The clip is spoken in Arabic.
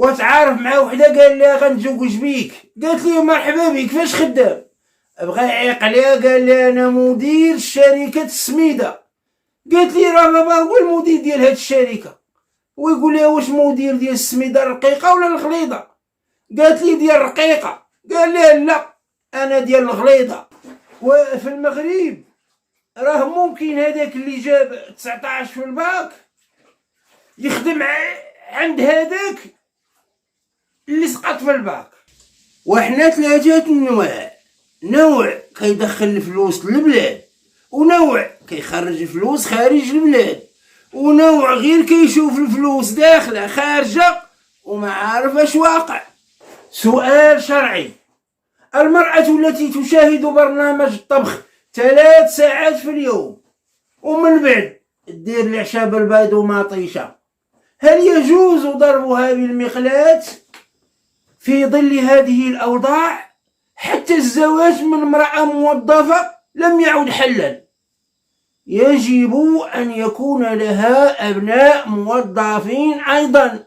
وتعارف مع وحده قال لها غنتزوج بيك، قالت لي مرحبا بك، فاش خدام؟ بغى يعيق عليها، قال لي انا مدير شركه السميده. قالت لي راه بابا هو المدير ديال هاد الشركه. ويقول لها واش مدير ديال السميده الرقيقه ولا الغليظه؟ قالت لي ديال الرقيقه. قال لها لا انا ديال الغليظه. وفي المغرب راه ممكن هذاك اللي جاب 19 في الباك يخدم عند هذاك اللي سقط في الباك. وحنا ثلاثه نوع كيدخل الفلوس للبلاد، ونوع كيخرج الفلوس خارج البلاد، ونوع غير كيشوف الفلوس داخله خارجه وما عارف اش واقع. سؤال شرعي: المرأة التي تشاهد برنامج الطبخ 3 ساعات في اليوم ومن بعد دير العشاء بالبيض ومطيشة، هل يجوز ضربها بالمقلاة في ظل هذه الأوضاع؟ حتى الزواج من امرأة موظفة لم يعد حلا، يجب أن يكون لها أبناء موظفين أيضا.